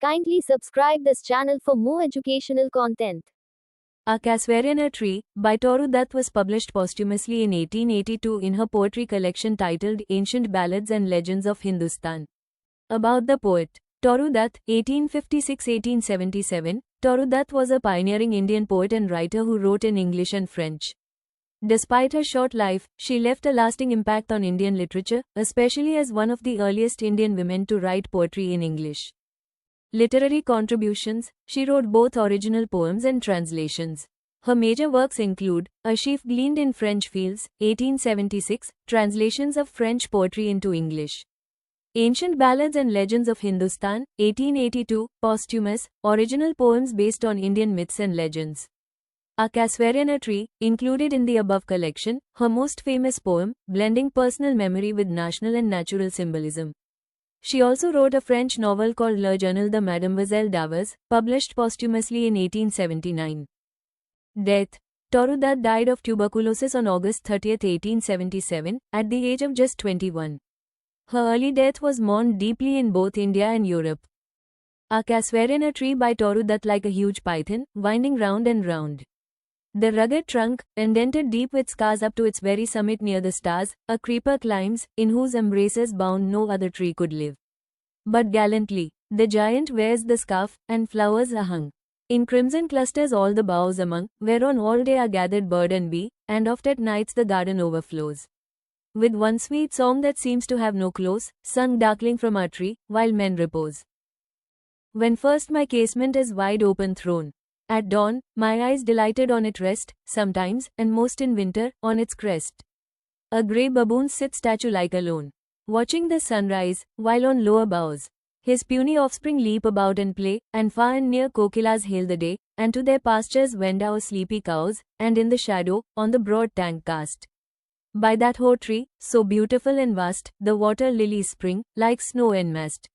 Kindly subscribe this channel for more educational content. A Tree, by Toru Dutt was published posthumously in 1882 in her poetry collection titled Ancient Ballads and Legends of Hindustan. About the poet. Toru Dutt, 1856–1877, Toru Dutt was a pioneering Indian poet and writer who wrote in English and French. Despite her short life, she left a lasting impact on Indian literature, especially as one of the earliest Indian women to write poetry in English. Literary contributions. She wrote both original poems and translations. Her major works include A Sheaf Gleaned in French Fields, 1876, translations of French poetry into English. Ancient Ballads and Legends of Hindustan, 1882, posthumous, original poems based on Indian myths and legends. A Tree, included in the above collection, her most famous poem, blending personal memory with national and natural symbolism. She also wrote a French novel called Le Journal de Mademoiselle d'Avaz, published posthumously in 1879. Death. Toru Dutt died of tuberculosis on August 30, 1877, at the age of just 21. Her early death was mourned deeply in both India and Europe. A Tree by Toru Dutt, like a huge python, winding round and round. The rugged trunk, indented deep with scars up to its very summit near the stars, a creeper climbs, in whose embraces bound no other tree could live. But gallantly, the giant wears the scarf, and flowers are hung. In crimson clusters all the boughs among, whereon all day are gathered bird and bee, and oft at nights the garden overflows with one sweet song that seems to have no close, sung darkling from our tree, while men repose. When first my casement is wide open thrown, at dawn, my eyes delighted on it rest, sometimes, and most in winter, on its crest. A grey baboon sits statue-like alone, watching the sunrise, while on lower boughs his puny offspring leap about and play, and far and near kokilas hail the day, and to their pastures wend our sleepy cows, and in the shadow, on the broad tank cast. By that hoar tree, so beautiful and vast, the water lilies spring, like snow enmassed.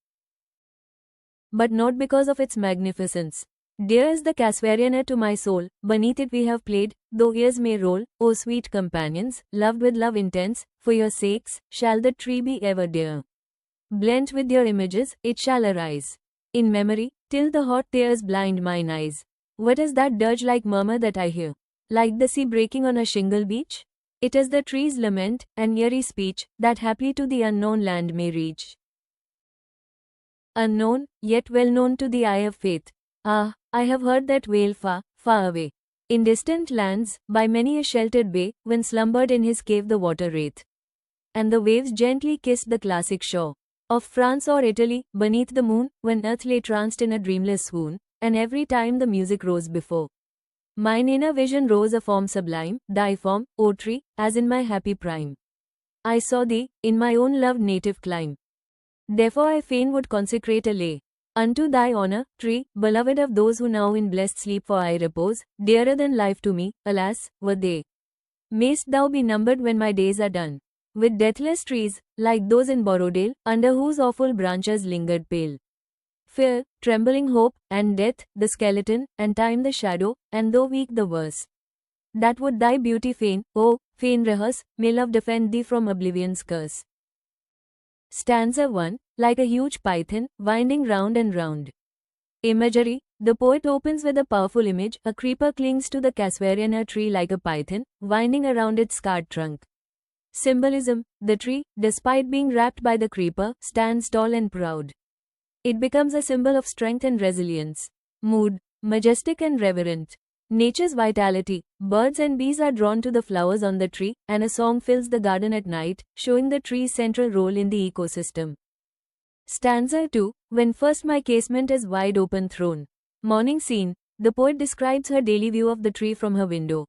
But not because of its magnificence. Dear is the Casvariana to my soul, beneath it we have played, though years may roll, O sweet companions, loved with love intense, for your sakes, shall the tree be ever dear. Blent with your images, it shall arise in memory, till the hot tears blind mine eyes. What is that dirge-like murmur that I hear? Like the sea breaking on a shingle beach? It is the tree's lament, and eerie speech, that haply to the unknown land may reach. Unknown, yet well known to the eye of faith. Ah, I have heard that wail far, far away, in distant lands, by many a sheltered bay, when slumbered in his cave the water wraith. And the waves gently kissed the classic shore of France or Italy, beneath the moon, when earth lay tranced in a dreamless swoon, and every time the music rose before mine inner vision rose a form sublime, thy form, O tree, as in my happy prime. I saw thee, in my own loved native clime. Therefore I fain would consecrate a lay unto thy honor, tree, beloved of those who now in blessed sleep for I repose, dearer than life to me, alas, were they. Mayst thou be numbered when my days are done with deathless trees, like those in Borodale, under whose awful branches lingered pale fear, trembling hope, and death, the skeleton, and time the shadow, and though weak the verse. That would thy beauty fain, oh, fain rehearse, may love defend thee from oblivion's curse. Stanza 1, like a huge python, winding round and round. Imagery. The poet opens with a powerful image. A creeper clings to the Casvariana tree like a python, winding around its scarred trunk. Symbolism. The tree, despite being wrapped by the creeper, stands tall and proud. It becomes a symbol of strength and resilience. Mood. Majestic and reverent. Nature's vitality. Birds and bees are drawn to the flowers on the tree, and a song fills the garden at night, showing the tree's central role in the ecosystem. Stanza 2, when first my casement is wide open thrown. Morning scene. The poet describes her daily view of the tree from her window.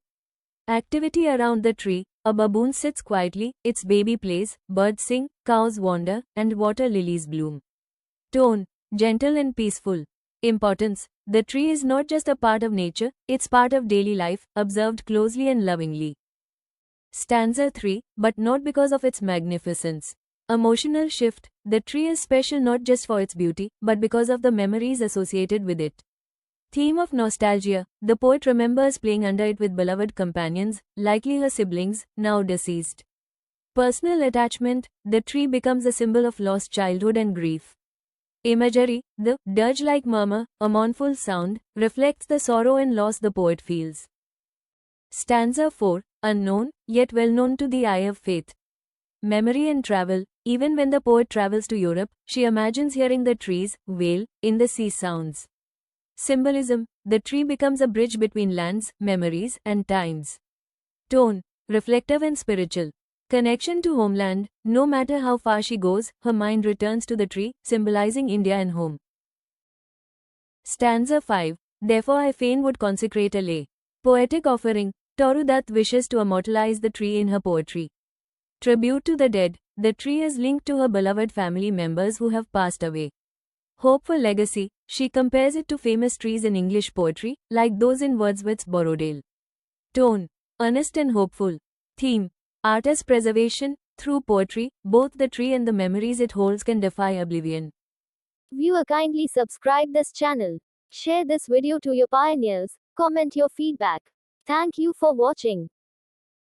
Activity around the tree. A baboon sits quietly, its baby plays, birds sing, cows wander, and water lilies bloom. Tone. Gentle and peaceful. Importance. The tree is not just a part of nature, it's part of daily life, observed closely and lovingly. Stanza 3, but not because of its magnificence. Emotional shift. The tree is special not just for its beauty, but because of the memories associated with it. Theme of nostalgia. The poet remembers playing under it with beloved companions, likely her siblings, now deceased. Personal attachment. The tree becomes a symbol of lost childhood and grief. Imagery, the dirge-like murmur, a mournful sound, reflects the sorrow and loss the poet feels. Stanza 4, unknown, yet well known to the eye of faith. Memory and travel. Even when the poet travels to Europe, she imagines hearing the trees wail in the sea sounds. Symbolism. The tree becomes a bridge between lands, memories, and times. Tone. Reflective and spiritual. Connection to homeland. No matter how far she goes, her mind returns to the tree, symbolizing India and home. Stanza 5. Therefore I fain would consecrate a lay. Poetic offering. Toru Dutt wishes to immortalize the tree in her poetry. Tribute to the dead. The tree is linked to her beloved family members who have passed away. Hope for legacy. She compares it to famous trees in English poetry, like those in Wordsworth's Borrowdale. Tone. Earnest and hopeful. Theme. Art as preservation. Through poetry, both the tree and the memories it holds can defy oblivion. Viewer, kindly subscribe this channel. Share this video to your pioneers. Comment your feedback. Thank you for watching.